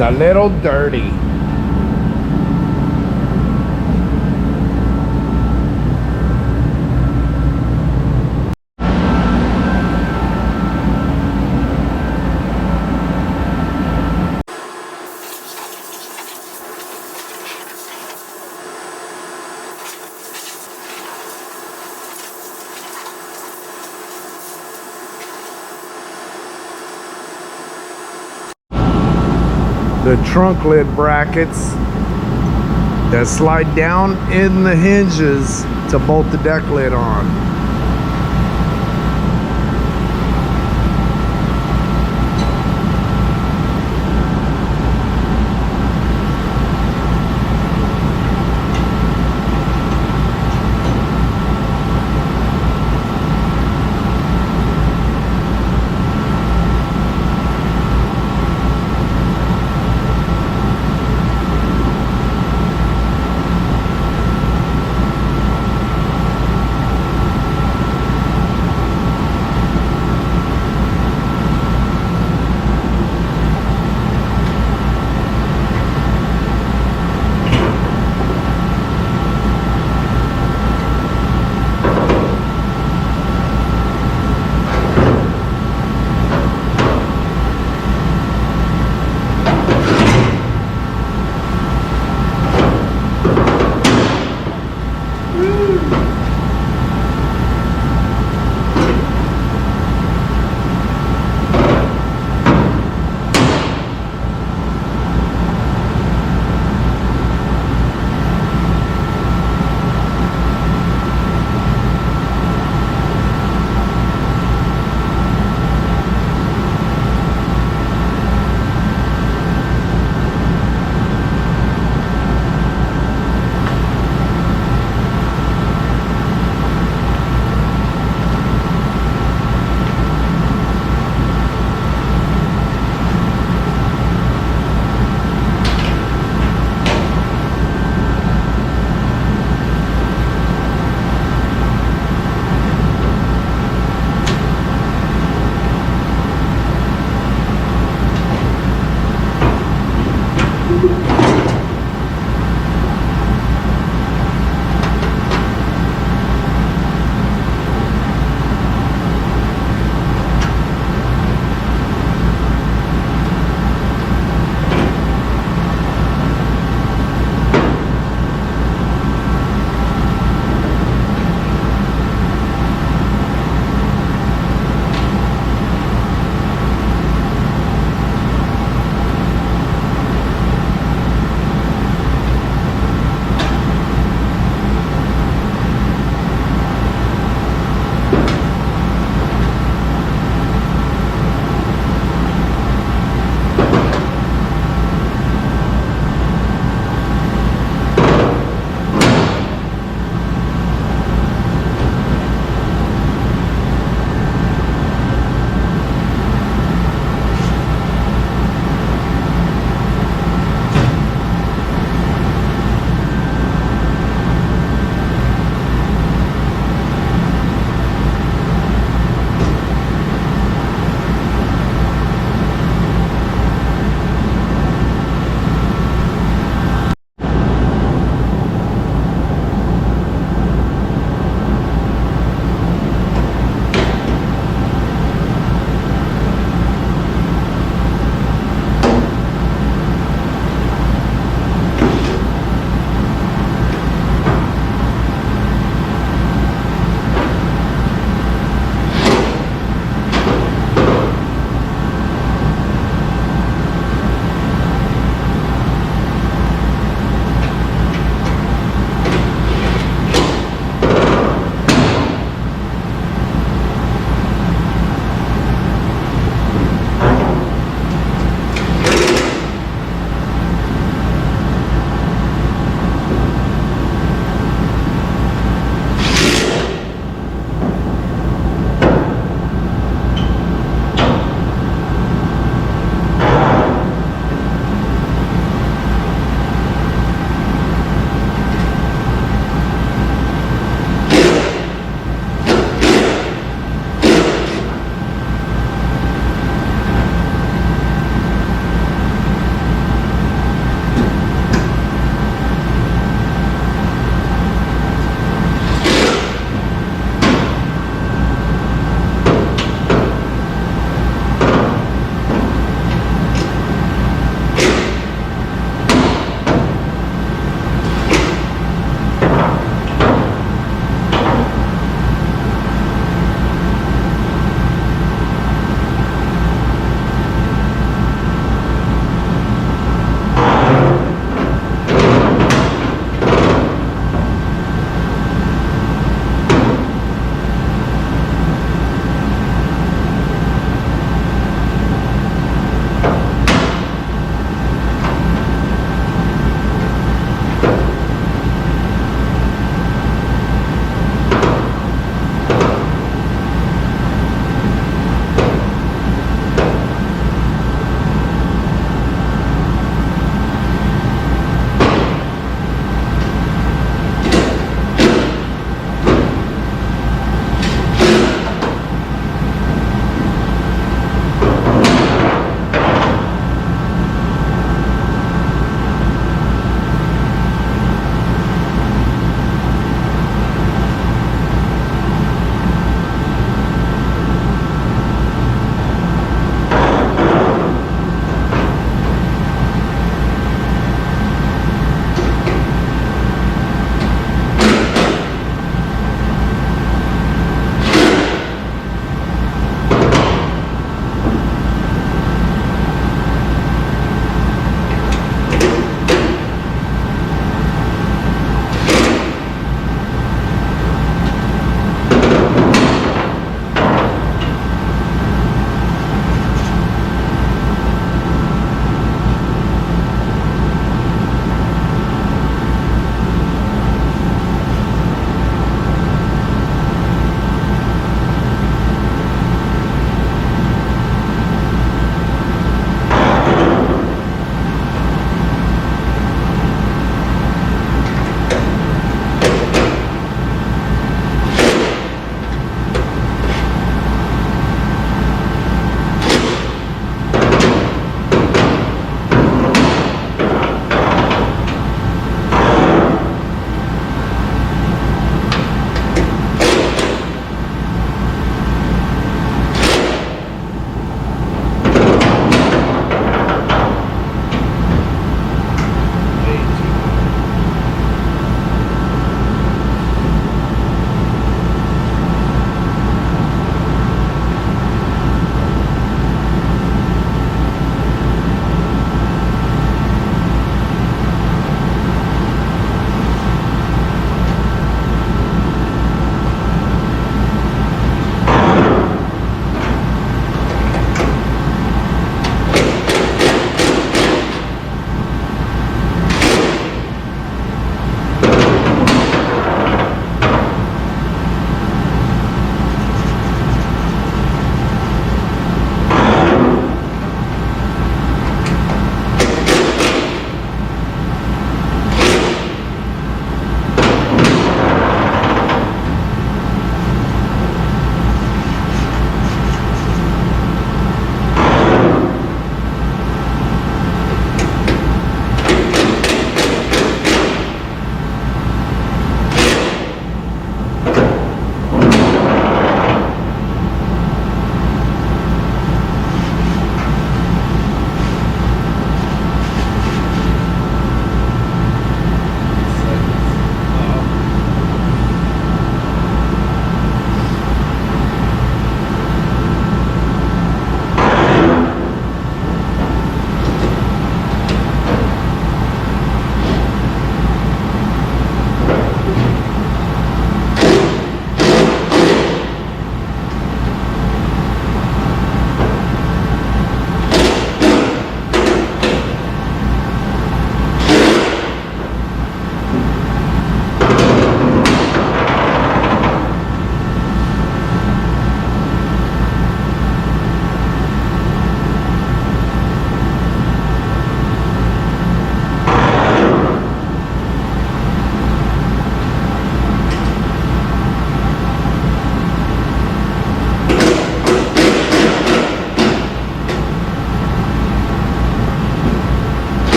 It's a little dirty. The trunk lid brackets that slide down in the hinges to bolt the deck lid on.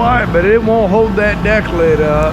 slide, but it won't hold that deck lid up.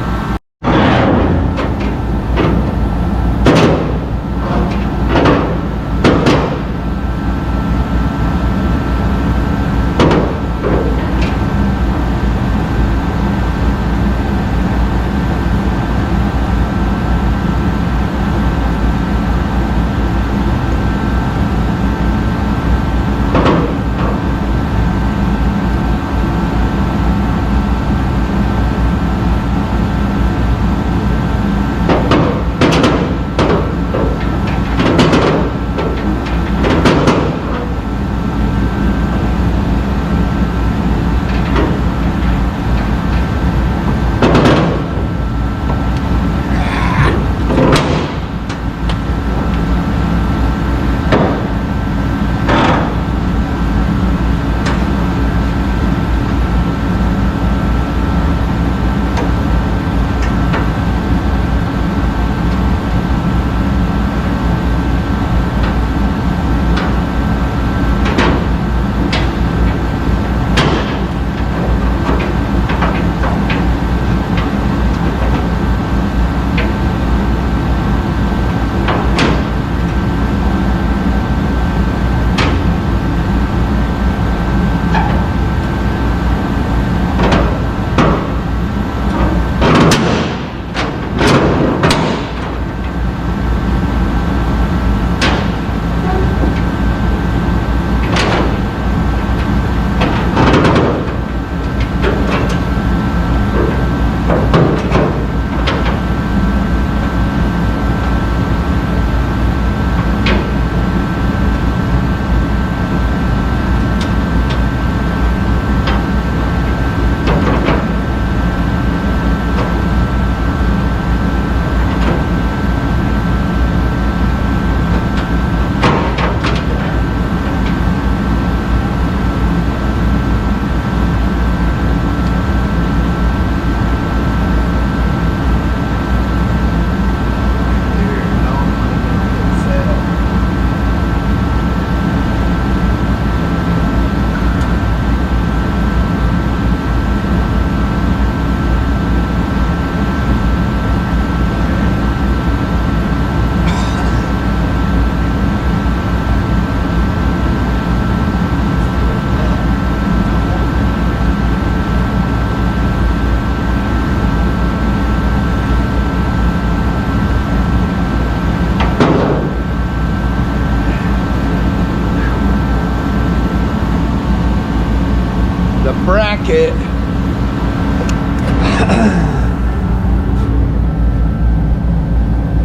Bracket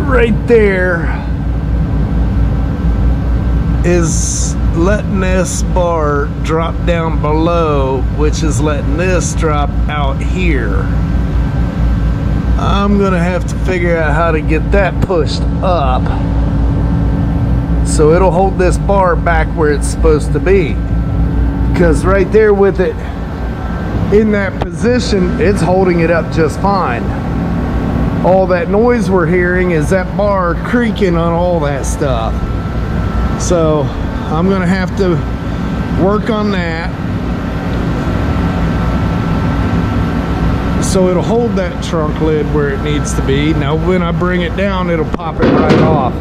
right there is letting this bar drop down below, which is letting this drop out here. I'm gonna have to figure out how to get that pushed up so it'll hold this bar back where it's supposed to be, because right there with it in that position, it's holding it up just fine. All that noise we're hearing is that bar creaking on all that stuff. So I'm gonna have to work on that so it'll hold that trunk lid where it needs to be. Now when I bring it down, it'll pop it right off.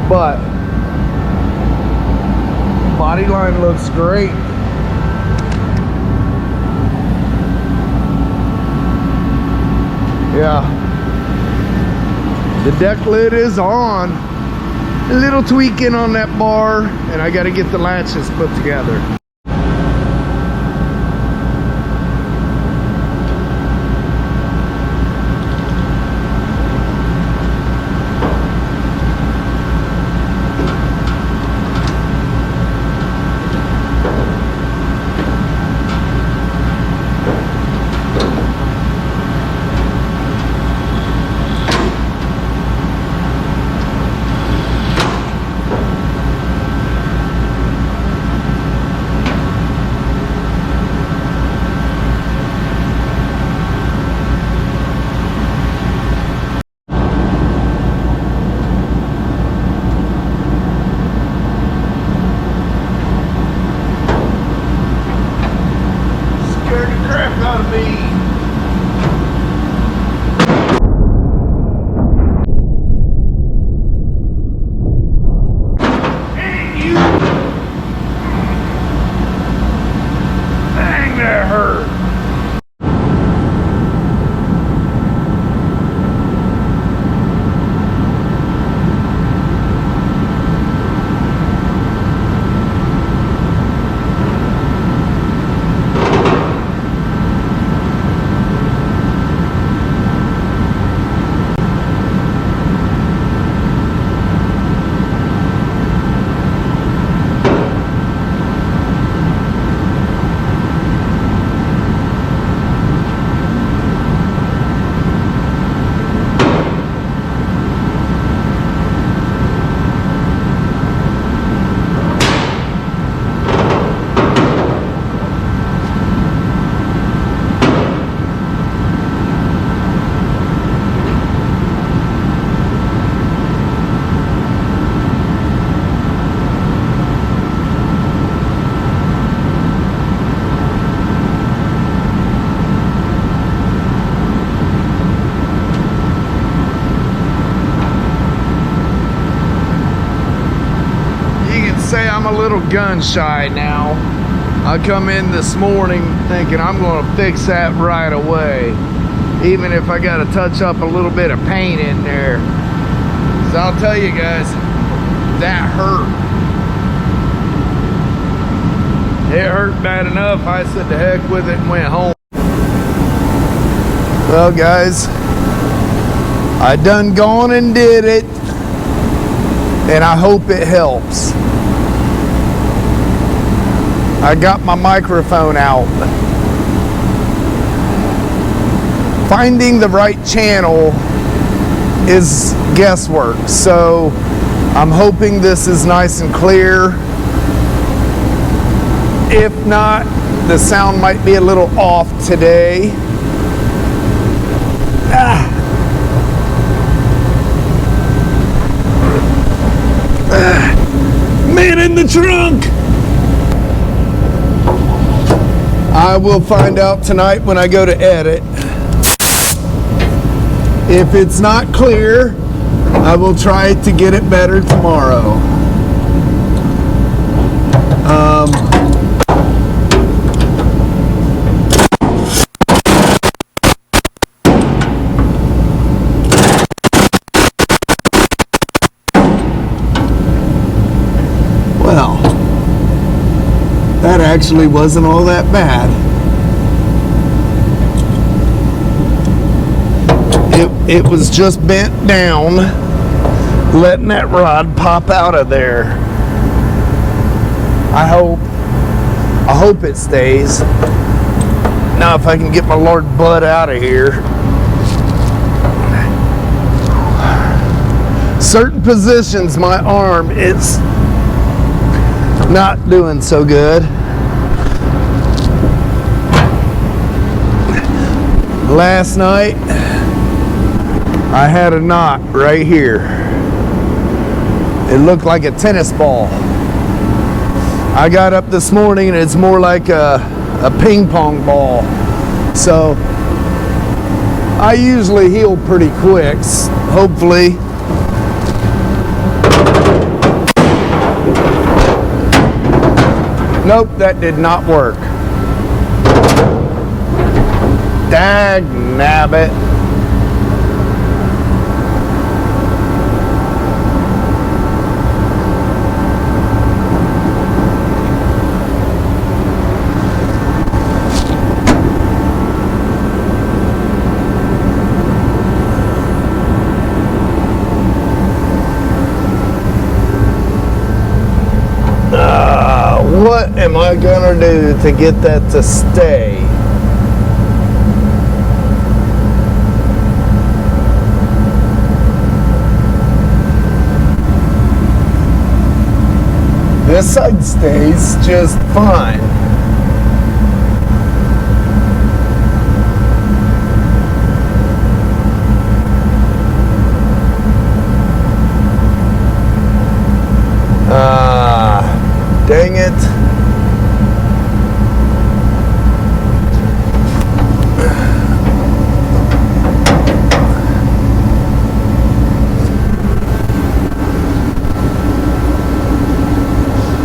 But body line looks great. Yeah, the deck lid is on. A little tweaking on that bar, and I got to get the latches put together. gotta be. Dang, that hurt. Say I'm a little gun shy now. I come in this morning thinking I'm going to fix that right away, even if I got to touch up a little bit of paint in there. So I'll tell you guys, that hurt. It hurt bad enough. I said the heck with it and went home. Well guys, I done gone and did it, and I hope it helps. I got my microphone out. Finding the right channel is guesswork, so I'm hoping this is nice and clear. If not, the sound might be a little off today. Man in the trunk! I will find out tonight when I go to edit. If it's not clear, I will try to get it better tomorrow. Well, that actually wasn't all that bad. It was just bent down, letting that rod pop out of there. I hope it stays. Now if I can get my Lord butt out of here. Certain positions, my arm, it's not doing so good. Last night, I had a knot right here. It looked like a tennis ball. I got up this morning and it's more like a ping pong ball. So I usually heal pretty quick, hopefully. Nope, that did not work. Dag nabbit. What am I gonna do to get that to stay? This side stays just fine. Dang it.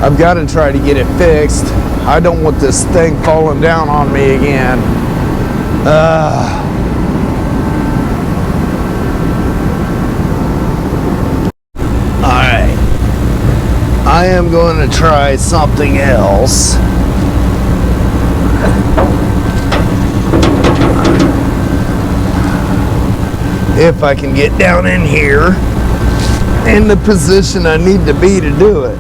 I've got to try to get it fixed. I don't want this thing falling down on me again. Alright. I am going to try something else. If I can get down in here in the position I need to be to do it.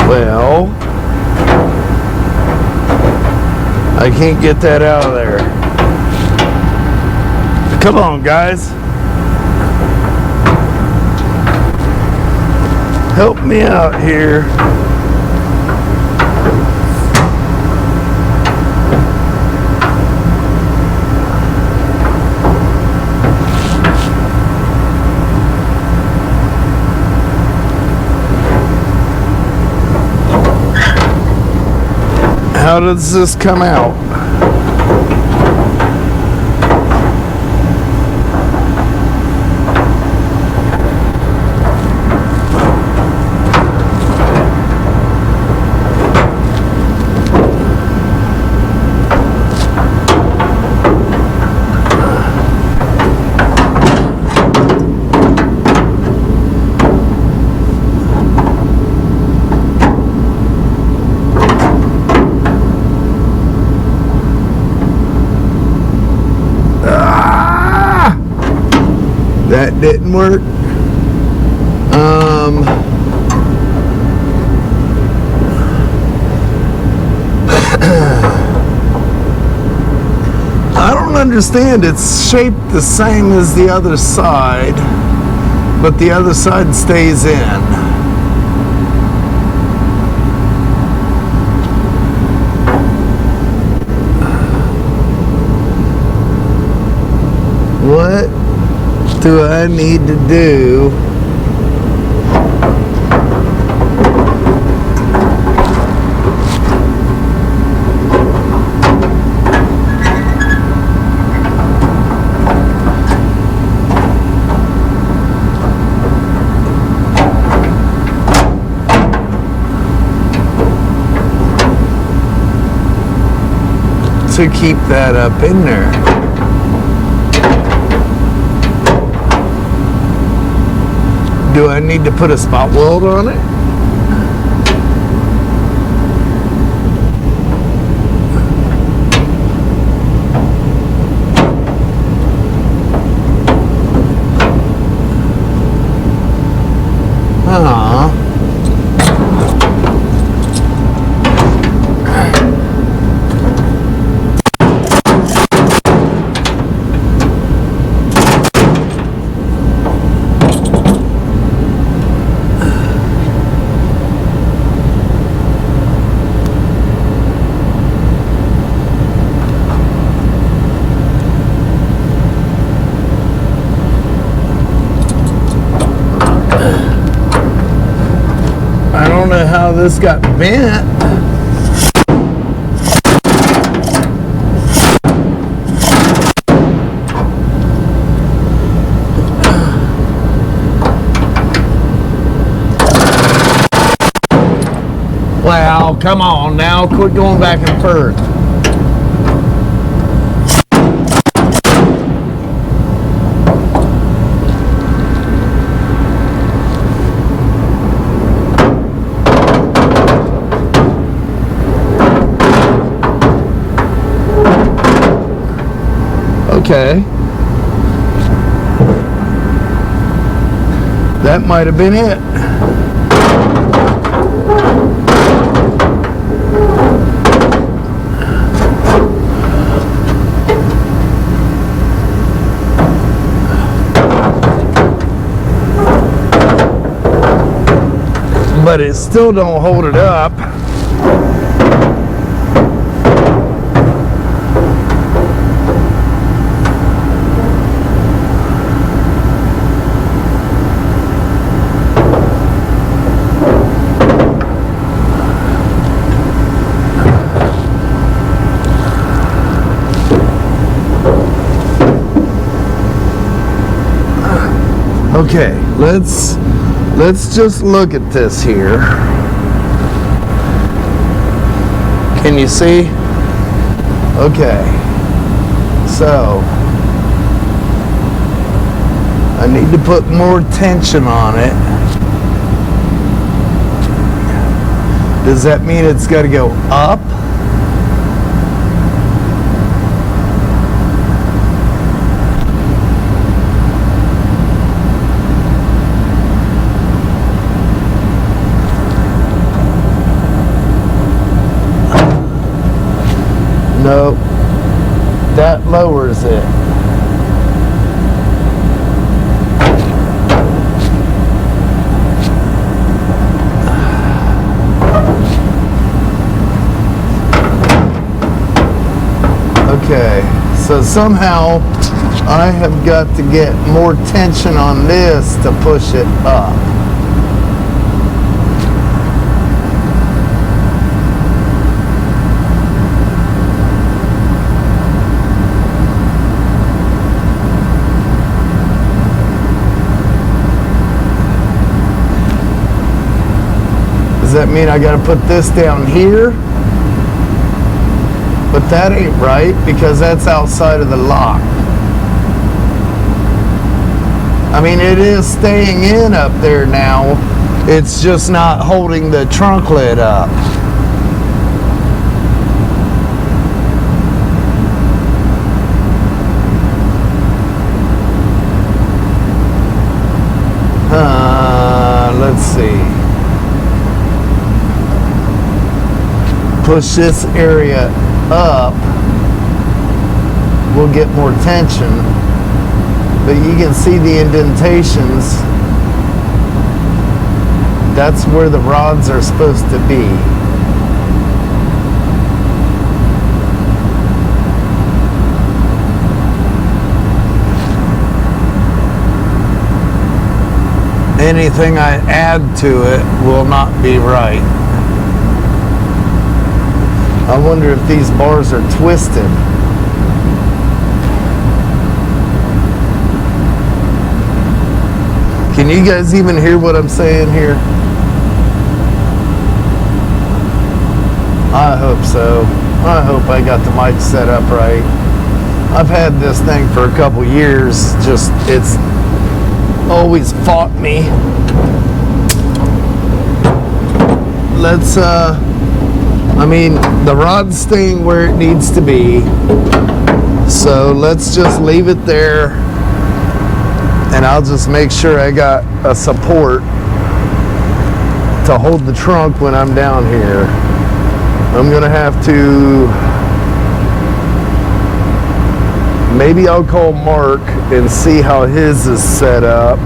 Well, I can't get that out of there. Come on, guys. Help me out here. How does this come out? That didn't work. I don't understand. It's shaped the same as the other side, but the other side stays in. What do I need to do to keep that up in there? Do I need to put a spot weld on it? I don't know how this got bent. Well, come on now, quit going back and forth. Okay. That might have been it. but it still don't hold it up. Okay, let's just look at this here. Can you see? Okay, so I need to put more tension on it. Does that mean it's got to go up? No, that lowers it. Okay, so somehow I have got to get more tension on this to push it up. Does that mean I got to put this down here? But that ain't right because that's outside of the lock. I mean, it is staying in up there now. It's just not holding the trunk lid up. Let's see. Push this area up, we'll get more tension, but you can see the indentations. That's where the rods are supposed to be. Anything I add to it will not be right. I wonder if these bars are twisted. Can you guys even hear what I'm saying here? I hope so. I hope I got the mic set up right. I've had this thing for a couple years. Just, it's always fought me. Let's, I mean, the rod's staying where it needs to be, so let's just leave it there, and I'll just make sure I got a support to hold the trunk when I'm down here. I'm gonna have to, maybe I'll call Mark and see how his is set up.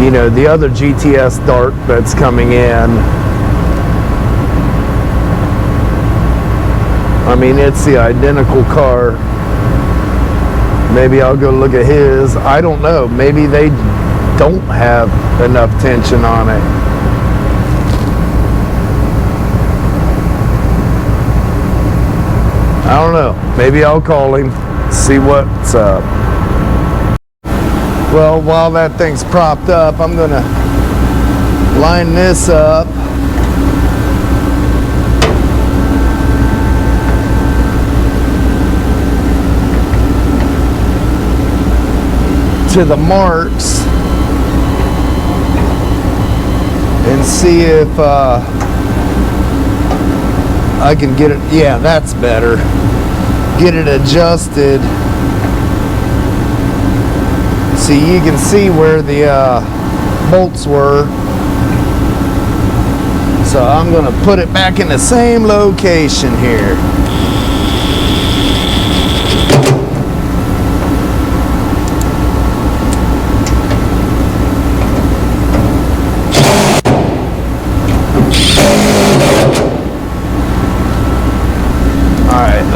You know, the other GTS Dart that's coming in. I mean, it's the identical car. Maybe I'll go look at his. I don't know. Maybe they don't have enough tension on it. I don't know. Maybe I'll call him, see what's up. Well, while that thing's propped up, I'm gonna line this up. To the marks and see if I can get it. Yeah, that's better. Get it adjusted. See, you can see where the bolts were. So I'm gonna put it back in the same location here.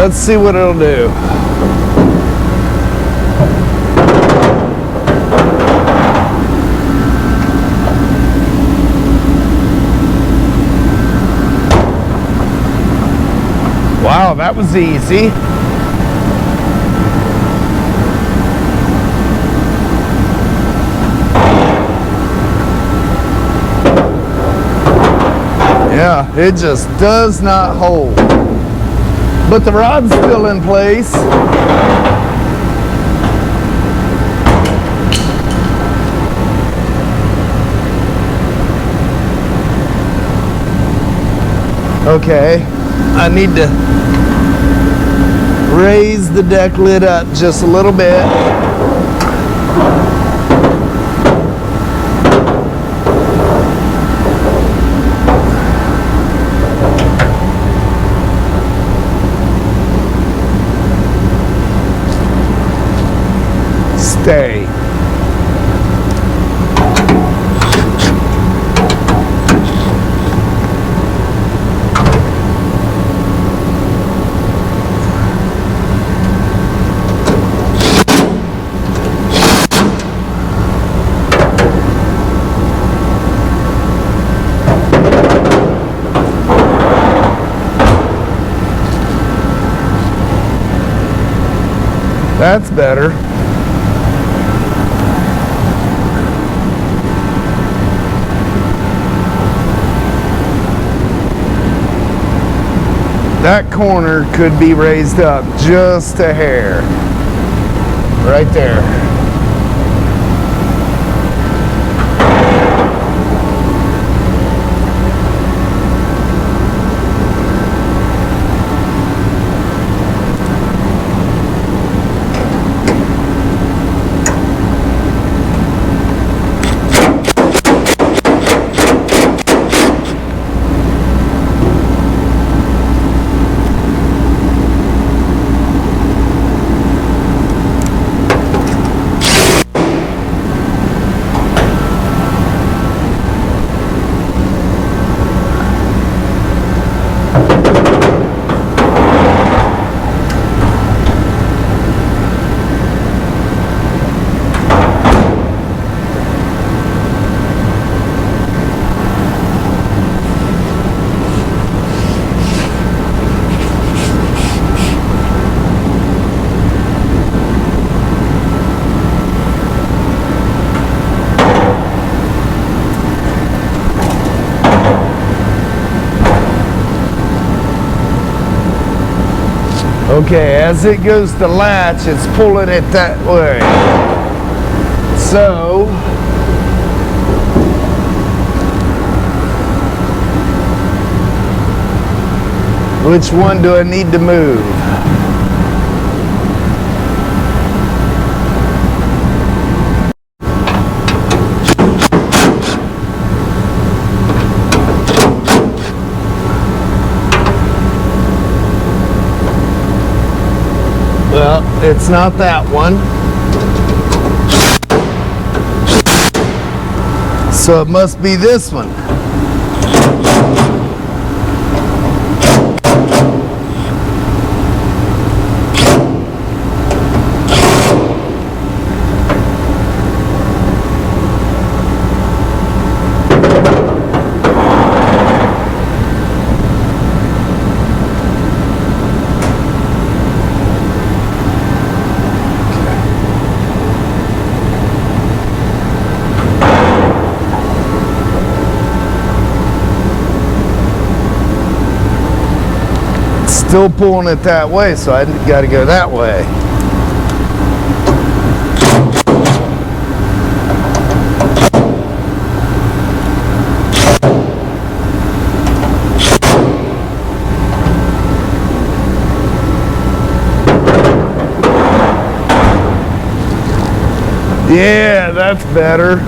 Let's see what it'll do. Wow, that was easy. Yeah, it just does not hold. But the rod's still in place. Okay, I need to raise the deck lid up just a little bit. Stay. That's better. That corner could be raised up just a hair. Right there. Okay, as it goes to latch, it's pulling it that way. So, which one do I need to move? Well, it's not that one. So it must be this one. Still pulling it that way, so I got to go that way. Yeah, that's better.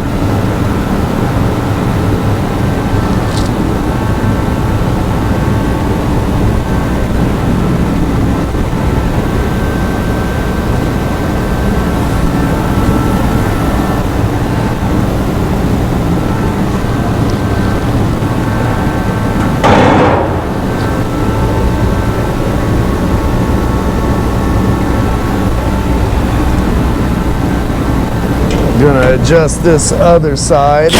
Gonna adjust this other side.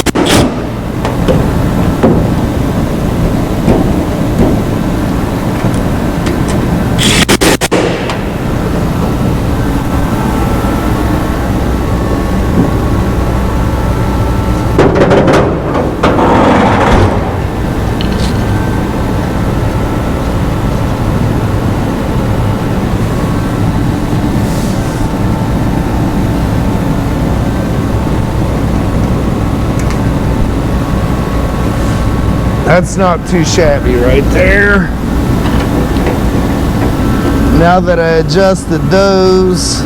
That's not too shabby right there. Now that I adjusted those,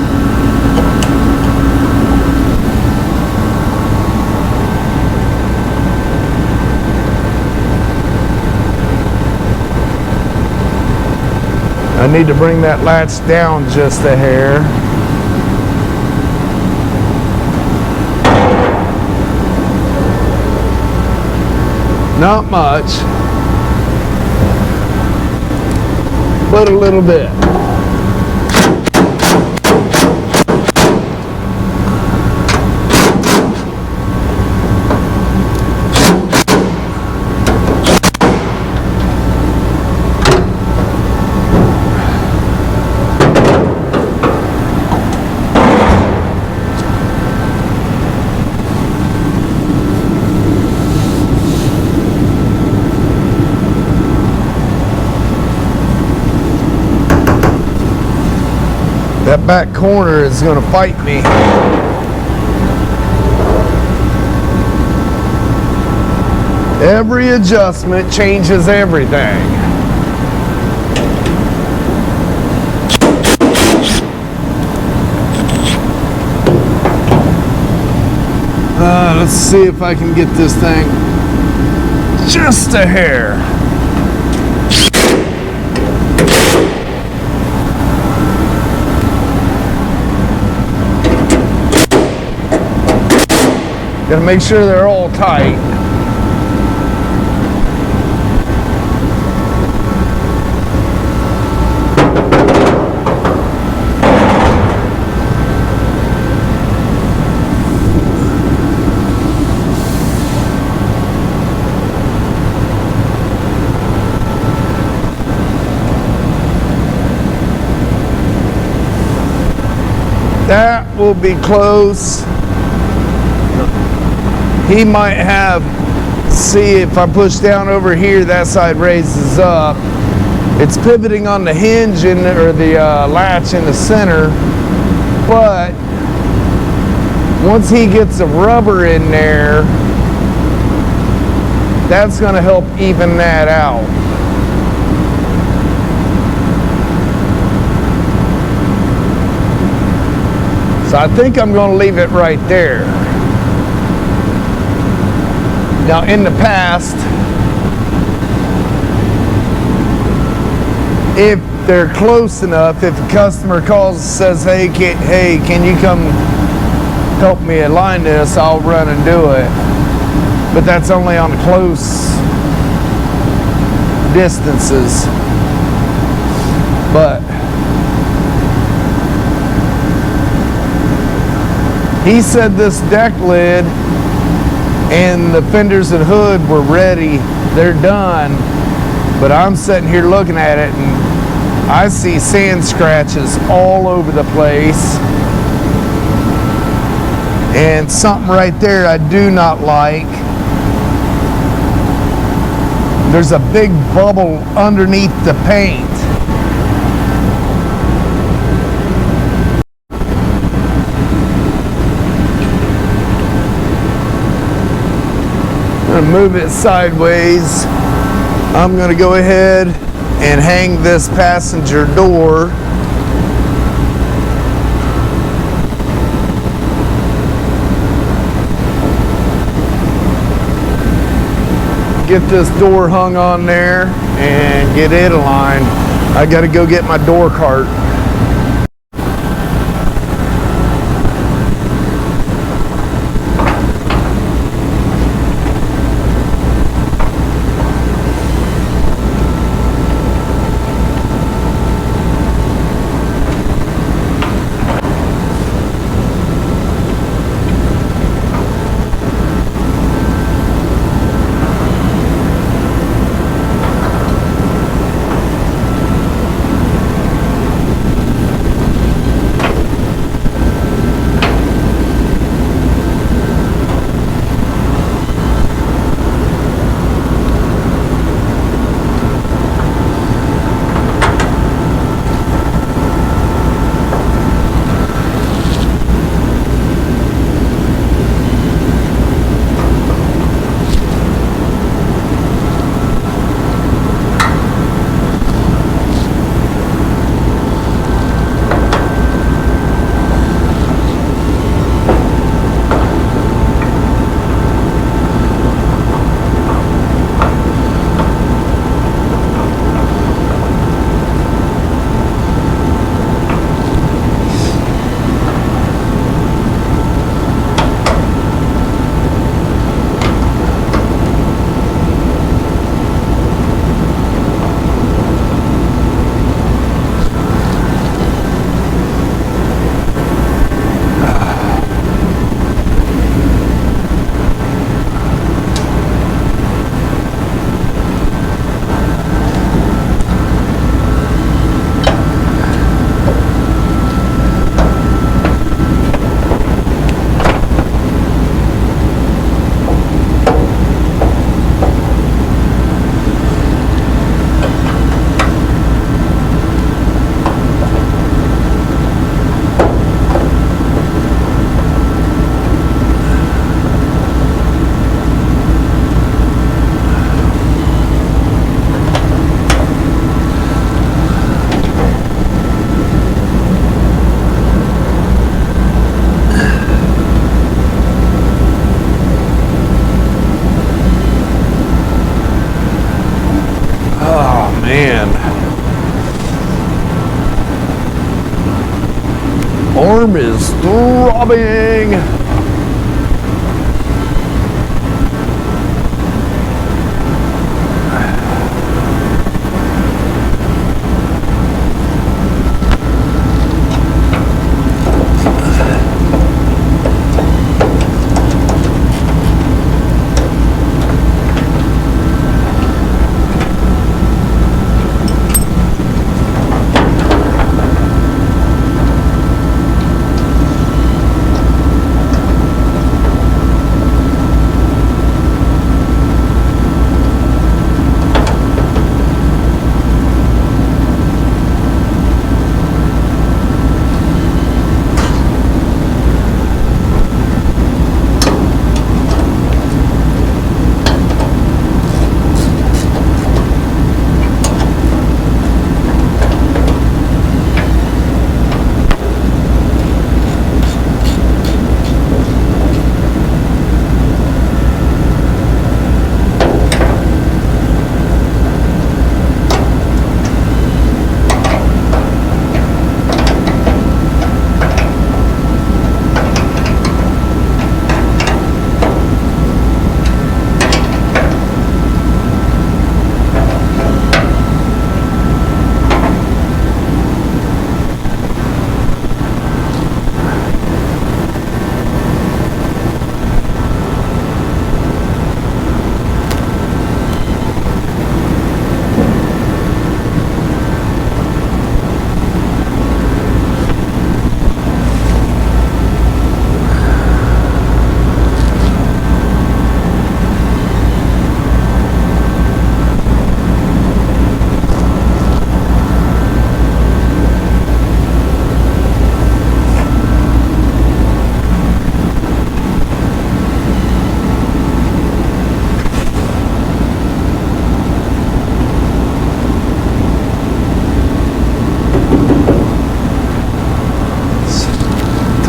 I need to bring that latch down just a hair. Not much, but a little bit. That back corner is going to fight me. Every adjustment changes everything. Let's see if I can get this thing just a hair. Gotta make sure they're all tight. That will be close. He might have, see if I push down over here, that side raises up. It's pivoting on the hinge or the latch in the center, but once he gets the rubber in there, that's going to help even that out. So I think I'm going to leave it right there. Now in the past, if they're close enough, if a customer calls and says, hey, can you come help me align this, I'll run and do it. But that's only on close distances. But he said this deck lid and the fenders and hood were ready, they're done, but I'm sitting here looking at it and I see sand scratches all over the place, and something right there I do not like. There's a big bubble underneath the paint. Move it sideways. I'm going to go ahead and hang this passenger door. Get this door hung on there and get it aligned. I got to go get my door cart. Arm is throbbing.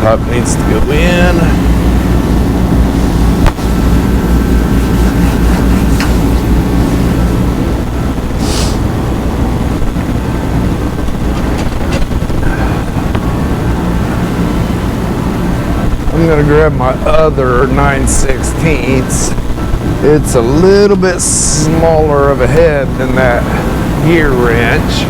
Top needs to go in. I'm gonna grab my other 9/16. It's a little bit smaller of a head than that gear wrench.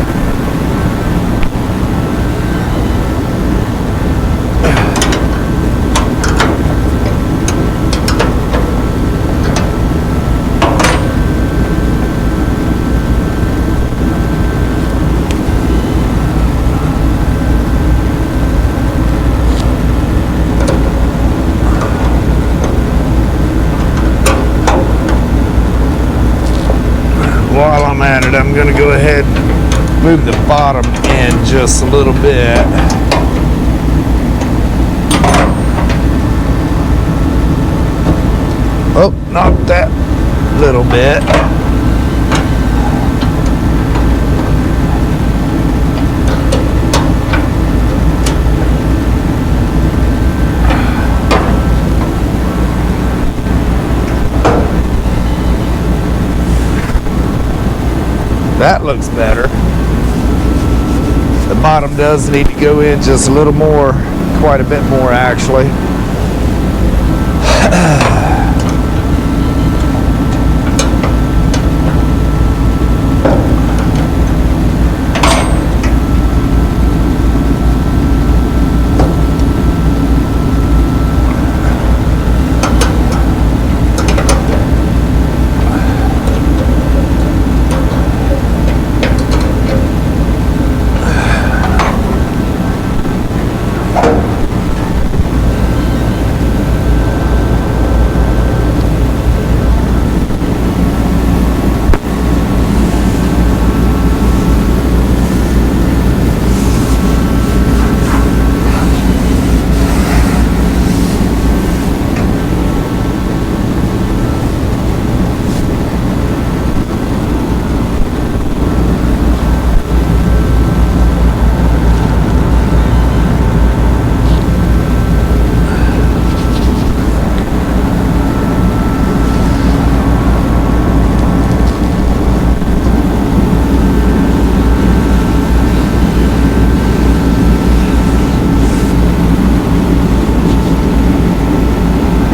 While I'm at it, I'm going to go ahead and move the bottom in just a little bit. Oh, not that little bit. That looks better. The bottom does need to go in just a little more, quite a bit more actually.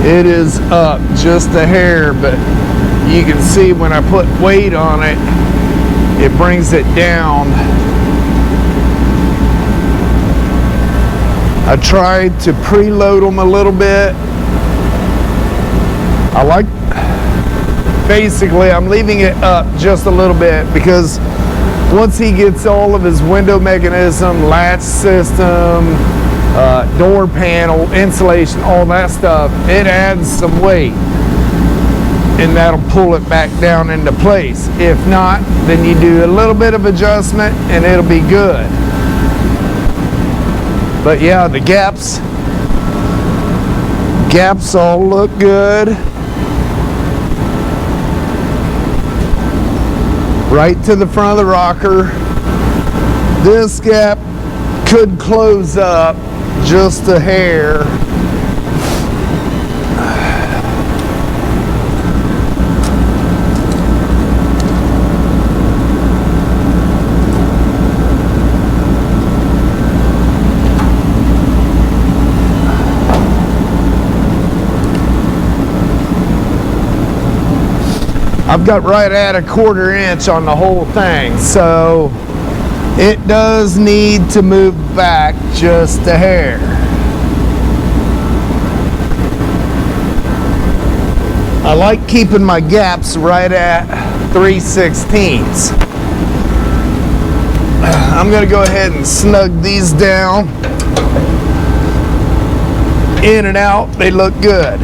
It is up just a hair, but you can see when I put weight on it, it brings it down. I tried to preload them a little bit. Basically I'm leaving it up just a little bit because once he gets all of his window mechanism, latch system, door panel, insulation, all that stuff, it adds some weight and that'll pull it back down into place. If not, then you do a little bit of adjustment and it'll be good. But yeah, the gaps all look good. Right to the front of the rocker. This gap could close up just a hair. I've got right at a 1/4 inch on the whole thing, so it does need to move back just a hair. I like keeping my gaps right at 3/16. I'm going to go ahead and snug these down. In and out, they look good.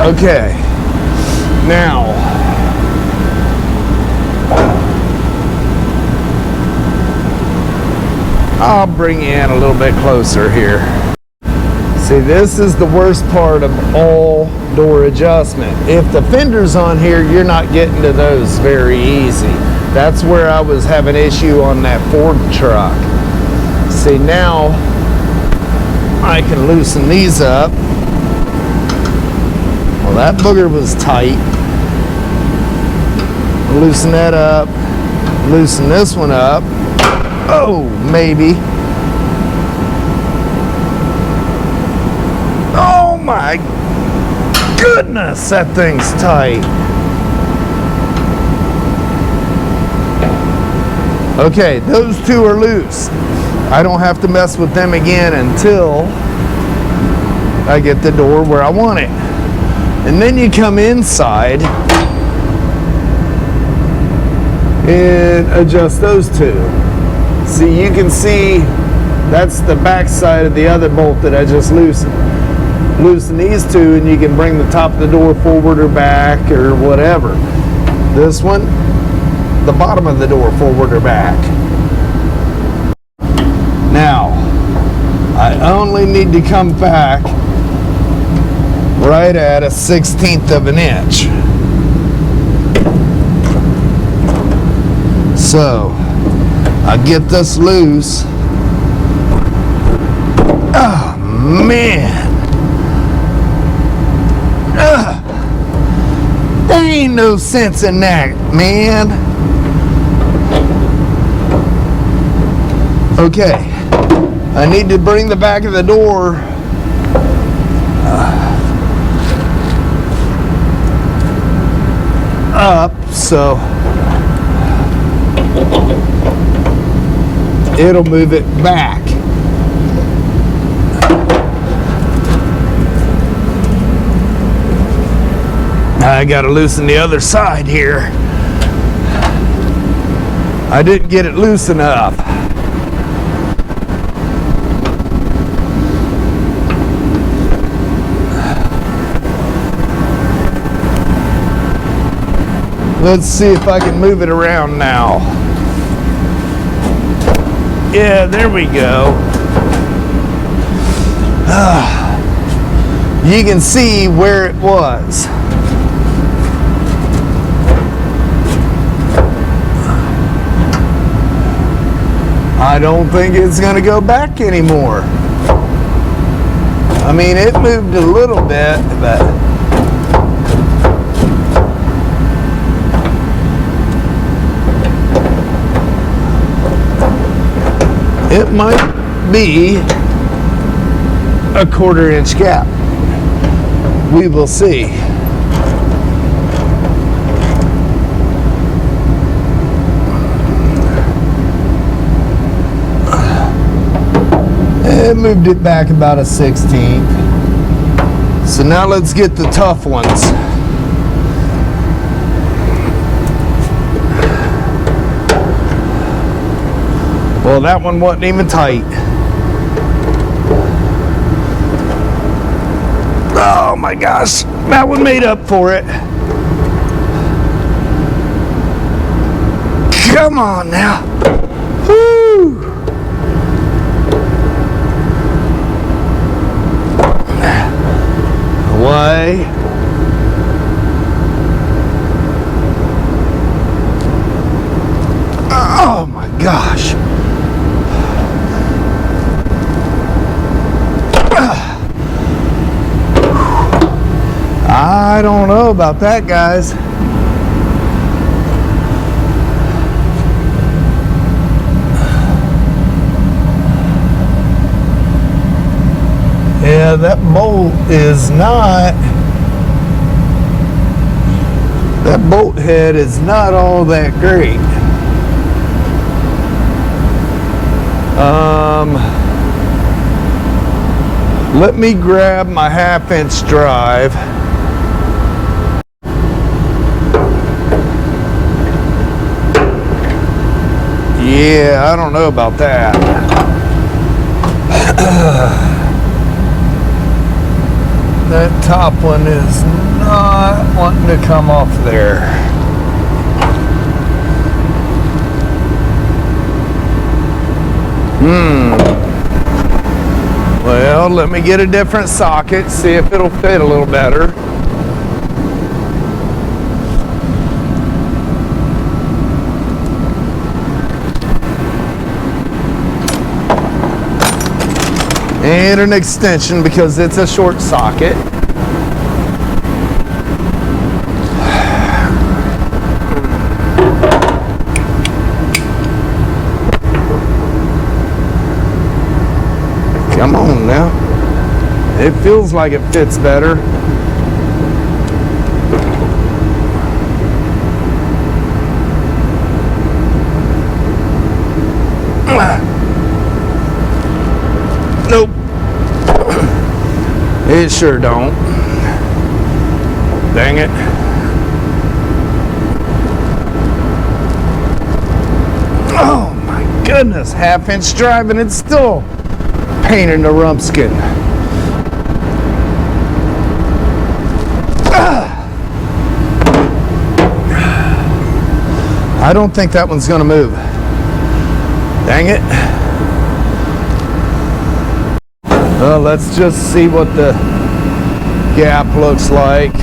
Okay, now I'll bring you in a little bit closer here. See, this is the worst part of all door adjustment. If the fender's on here, you're not getting to those very easy. That's where I was having issue on that Ford truck. See, now I can loosen these up. Well, that booger was tight. Loosen that up. Loosen this one up. Oh, maybe. Oh my goodness, that thing's tight. Okay, those two are loose. I don't have to mess with them again until I get the door where I want it. And then you come inside and adjust those two. See, you can see that's the back side of the other bolt that I just loosened. Loosen these two and you can bring the top of the door forward or back or whatever. This one, the bottom of the door forward or back. Now, I only need to come back right at 1/16 of an inch. So I get this loose. Oh man, there ain't no sense in that, man. Okay, I need to bring the back of the door up so it'll move it back. I gotta loosen the other side here. I didn't get it loose enough. Let's see if I can move it around now. Yeah, there we go. you can see where it was. I don't think it's going to go back anymore. I mean, it moved a little bit, but it might be a 1/4 inch gap. We will see. It moved it back about a 1/16. So now let's get the tough ones. Well, that one wasn't even tight. Oh my gosh, that one made up for it. Come on now. Woo! Away. Oh my gosh. I don't know about that, guys. Yeah, that bolt is not, that bolt head is not all that great. Let me grab my 1/2 inch drive. Yeah, I don't know about that. That top one is not wanting to come off there. Well, let me get a different socket, see if it'll fit a little better. And an extension because it's a short socket. Come on now. It feels like it fits better. Nope. It sure don't. Dang it. Oh my goodness, 1/2 inch drive and it's still pain in the rumpskin. I don't think that one's gonna move. Dang it. Well, let's just see what the gap looks like.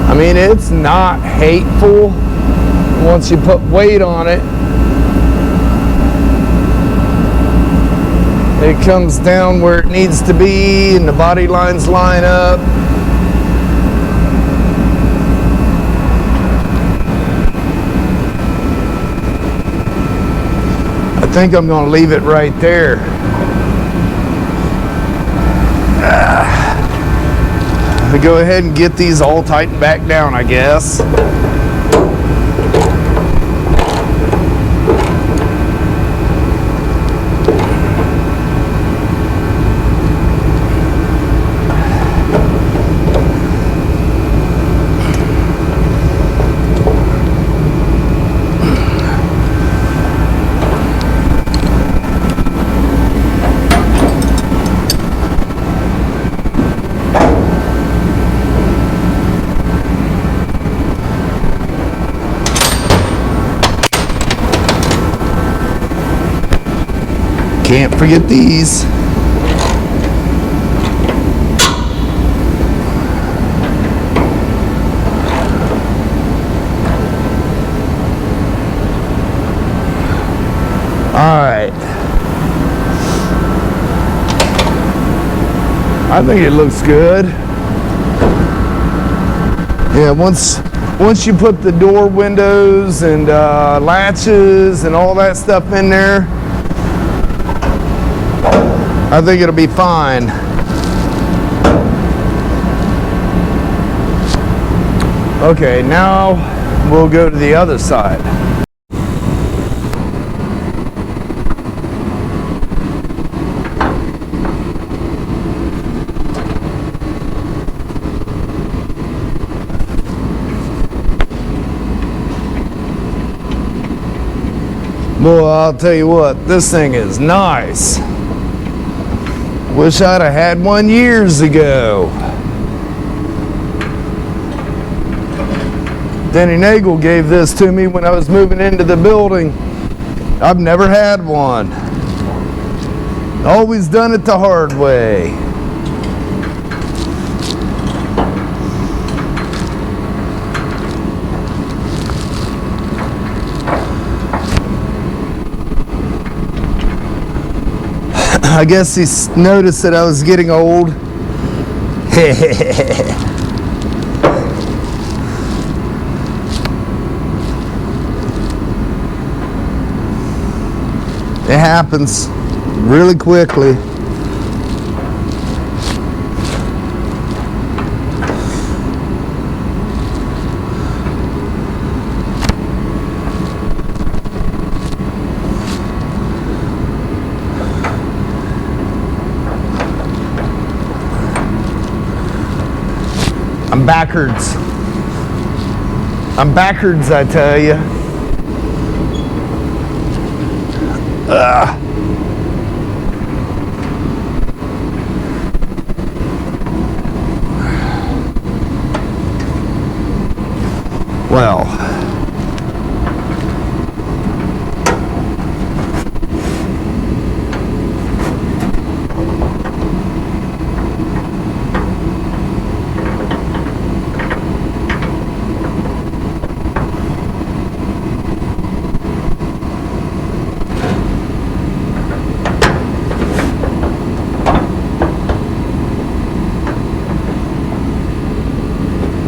I mean, it's not hateful once you put weight on it. It comes down where it needs to be and the body lines line up. I think I'm going to leave it right there. Go ahead and get these all tightened back down, I guess. Can't forget these. Alright. I think it looks good. Yeah, once you put the door windows and latches and all that stuff in there, I think it'll be fine. Okay, now we'll go to the other side. Well, I'll tell you what, this thing is nice. Wish I'd have had one years ago. Denny Nagel gave this to me when I was moving into the building. I've never had one. Always done it the hard way. I guess he noticed that I was getting old. It happens really quickly. I'm backwards. I'm backwards, I tell you. Well,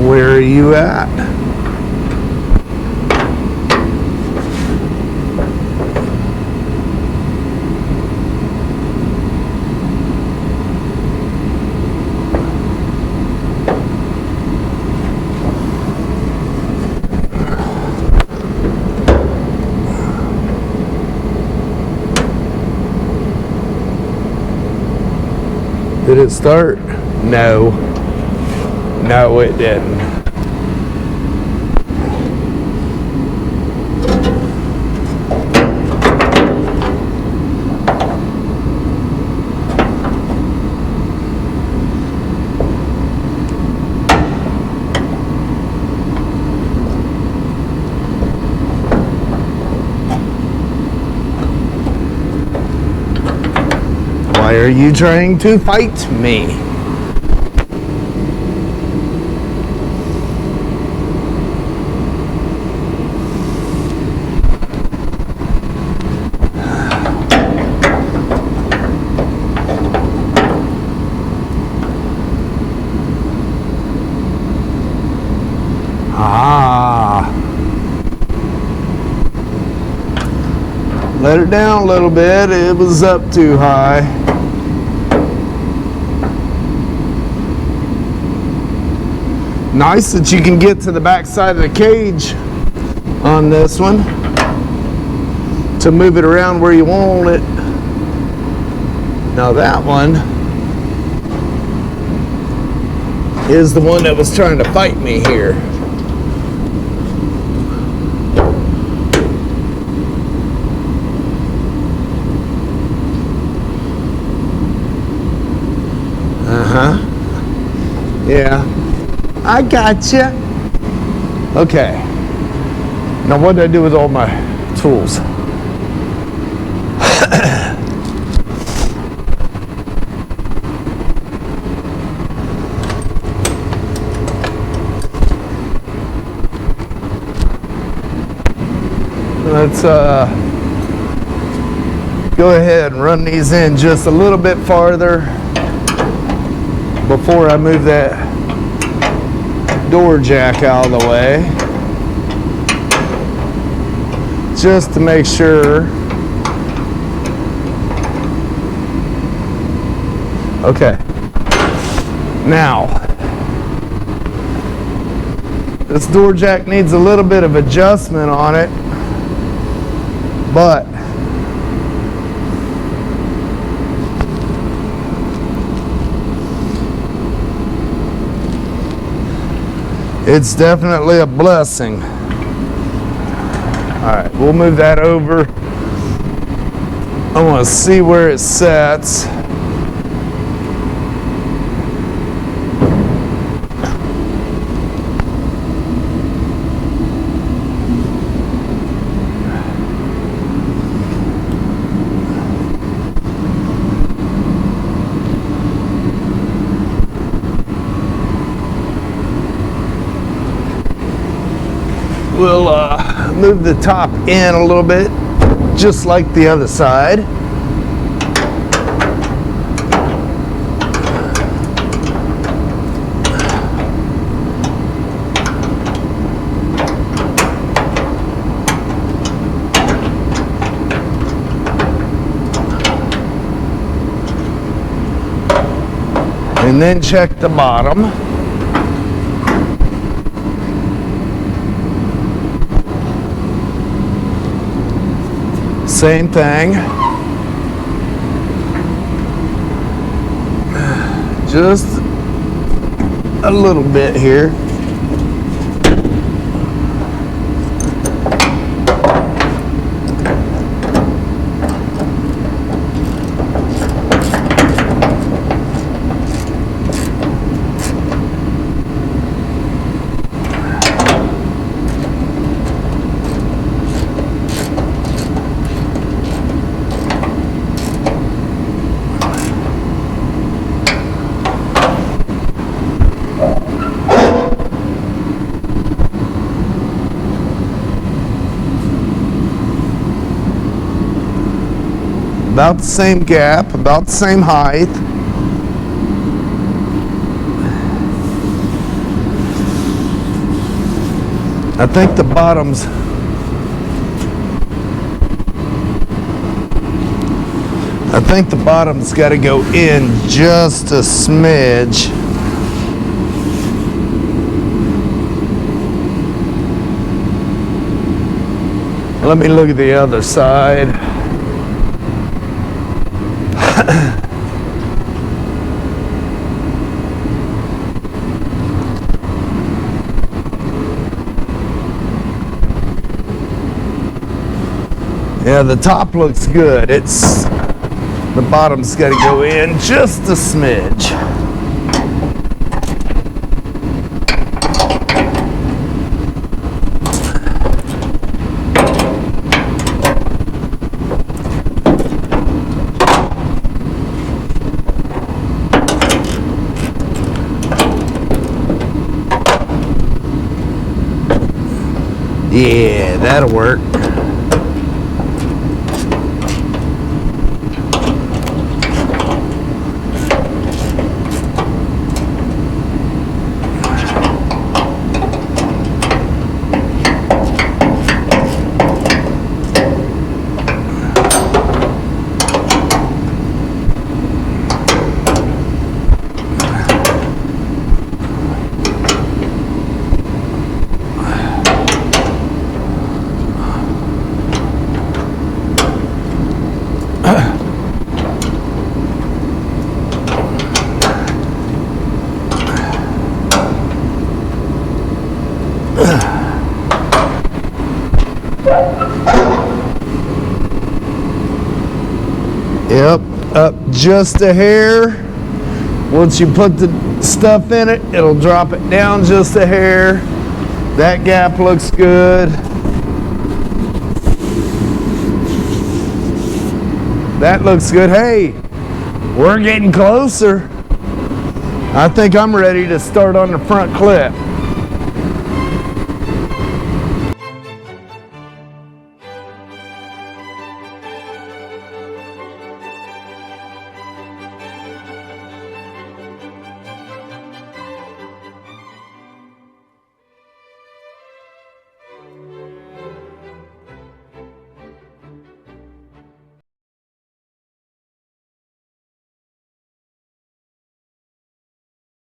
where are you at? Did it start? No. No, it didn't. Why are you trying to fight me? Let it down a little bit. It was up too high. Nice that you can get to the back side of the cage on this one to move it around where you want it. Now that one is the one that was trying to fight me here. Yeah, I gotcha. Okay. Now what did I do with all my tools? Let's go ahead and run these in just a little bit farther before I move that door jack out of the way, just to make sure. Okay, now this door jack needs a little bit of adjustment on it, but it's definitely a blessing. All right, we'll move that over. I want to see where it sets. We'll move the top in a little bit, just like the other side. And then check the bottom. Same thing. Just a little bit here. About the same gap, about the same height. I think the bottom's got to go in just a smidge. Let me look at the other side. Yeah, the top looks good. The bottom's got to go in just a smidge. Yeah, that'll work. Yep, up just a hair. Once you put the stuff in it, it'll drop it down just a hair. That gap looks good. That looks good. Hey, we're getting closer. I think I'm ready to start on the front clip.